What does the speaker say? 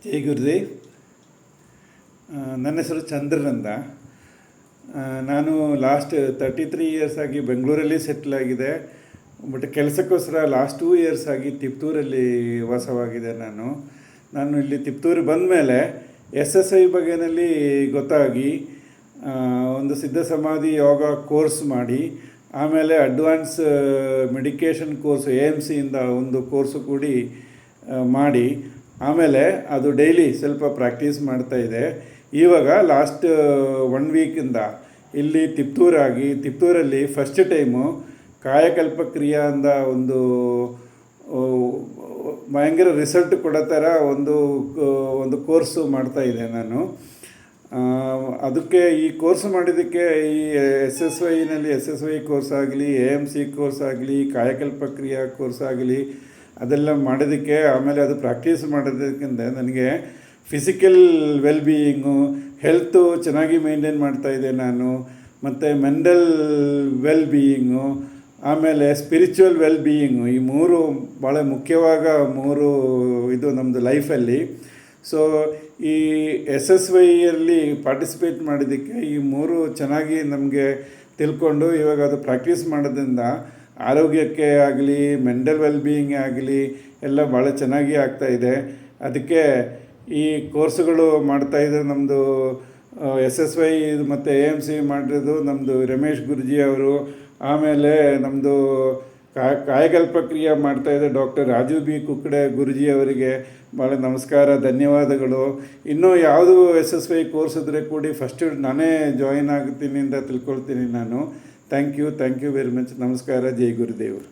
ಜೈ ಗುರುದೇವ್. ನನ್ನ ಹೆಸರು ಚಂದ್ರನ್ ಅಂತ. ನಾನು ಲಾಸ್ಟ್ 33 ಇಯರ್ಸ್ ಆಗಿ ಬೆಂಗಳೂರಲ್ಲಿ ಸೆಟ್ಲ್ ಆಗಿದೆ. ಬಟ್ ಕೆಲಸಕ್ಕೋಸ್ಕರ ಲಾಸ್ಟ್ 2 ಇಯರ್ಸ್ ಆಗಿ ತಿಪ್ಟೂರಲ್ಲಿ ವಾಸವಾಗಿದೆ. ನಾನು ಇಲ್ಲಿ ತಿಪ್ಟೂರು ಬಂದ ಮೇಲೆ SSI ಬಗೆಯಲ್ಲಿ ಗೊತ್ತಾಗಿ ಒಂದು ಸಿದ್ಧ ಸಮಾಧಿ ಯೋಗ ಕೋರ್ಸ್ ಮಾಡಿ, ಆಮೇಲೆ ಅಡ್ವಾನ್ಸ್ ಮೆಡಿಕೇಷನ್ ಕೋರ್ಸ್ AMCಯಿಂದ ಒಂದು ಕೋರ್ಸು ಕೂಡಿ ಮಾಡಿ, ಆಮೇಲೆ ಅದು ಡೈಲಿ ಸ್ವಲ್ಪ ಪ್ರಾಕ್ಟೀಸ್ ಮಾಡ್ತಾಯಿದೆ. ಇವಾಗ ಲಾಸ್ಟ್ 1 ವೀಕಿಂದ ಇಲ್ಲಿ ತಿಪ್ಟೂರಲ್ಲಿ ಫಸ್ಟ್ ಟೈಮು ಕಾಯಕಲ್ಪ ಕ್ರಿಯಾ ಅಂದ ಒಂದು ಭಯಂಕರ ರಿಸಲ್ಟ್ ಕೊಡೋ ಥರ ಒಂದು ಕೋರ್ಸು ಮಾಡ್ತಾಯಿದ್ದೆ ನಾನು. ಅದಕ್ಕೆ ಈ ಕೋರ್ಸ್ ಮಾಡಿದ್ದಕ್ಕೆ ಈ SSY ಕೋರ್ಸ್ ಆಗಲಿ, AMC ಕೋರ್ಸ್ ಆಗಲಿ, ಕಾಯಕಲ್ಪ ಕ್ರಿಯಾ ಕೋರ್ಸ್ ಆಗಲಿ, ಅದೆಲ್ಲ ಮಾಡೋದಕ್ಕೆ, ಆಮೇಲೆ ಅದು ಪ್ರಾಕ್ಟೀಸ್ ಮಾಡೋದಕ್ಕಿಂತ ನನಗೆ ಫಿಸಿಕಲ್ ವೆಲ್ಬೀಯಿಂಗು, ಹೆಲ್ತು ಚೆನ್ನಾಗಿ ಮೇಂಟೈನ್ ಮಾಡ್ತಾಯಿದ್ದೆ ನಾನು. ಮತ್ತು ಮೆಂಟಲ್ ವೆಲ್ಬೀಯಿಂಗು, ಆಮೇಲೆ ಸ್ಪಿರಿಚುವಲ್ ವೆಲ್ಬೀಯಿಂಗು, ಈ 3 ಭಾಳ ಮುಖ್ಯವಾಗ 3 ಇದು ನಮ್ಮದು ಲೈಫಲ್ಲಿ. ಸೊ ಈ SSYಯಲ್ಲಿ ಪಾರ್ಟಿಸಿಪೇಟ್ ಮಾಡಿದ್ದಕ್ಕೆ ಈ 3 ಚೆನ್ನಾಗಿ ನಮಗೆ ತಿಳ್ಕೊಂಡು ಇವಾಗ ಅದು ಪ್ರಾಕ್ಟೀಸ್ ಮಾಡೋದ್ರಿಂದ ಆರೋಗ್ಯಕ್ಕೆ ಆಗಲಿ, ಮೆಂಟಲ್ ವೆಲ್ಬೀಯಿಂಗ್ ಆಗಲಿ ಎಲ್ಲ ಭಾಳ ಚೆನ್ನಾಗಿ ಆಗ್ತಾಯಿದೆ. ಅದಕ್ಕೆ ಈ ಕೋರ್ಸುಗಳು ಮಾಡ್ತಾಯಿದ್ರು. ನಮ್ಮದು SSY ಮತ್ತು AMC ಮಾಡಿರೋದು ನಮ್ಮದು ರಮೇಶ್ ಗುರುಜಿ ಅವರು. ಆಮೇಲೆ ನಮ್ಮದು ಕಾಯಕಲ್ಪ ಕ್ರಿಯೆ ಮಾಡ್ತಾಯಿದ್ದ ಡಾಕ್ಟರ್ ರಾಜು ಬಿ ಕುಕ್ಕಡೆ ಗುರುಜಿ ಅವರಿಗೆ ಭಾಳ ನಮಸ್ಕಾರ, ಧನ್ಯವಾದಗಳು. ಇನ್ನೂ ಯಾವುದು SSY ಕೋರ್ಸ್ ಇದ್ದರೆ ಕೂಡಿ ಫಸ್ಟ್ ನಾನೇ ಜಾಯಿನ್ ಆಗ್ತೀನಿ ಅಂತ ತಿಳ್ಕೊಳ್ತೀನಿ ನಾನು. Thank you very much. ನಮಸ್ಕಾರ. ಜೈ ಗುರುದೇವರು.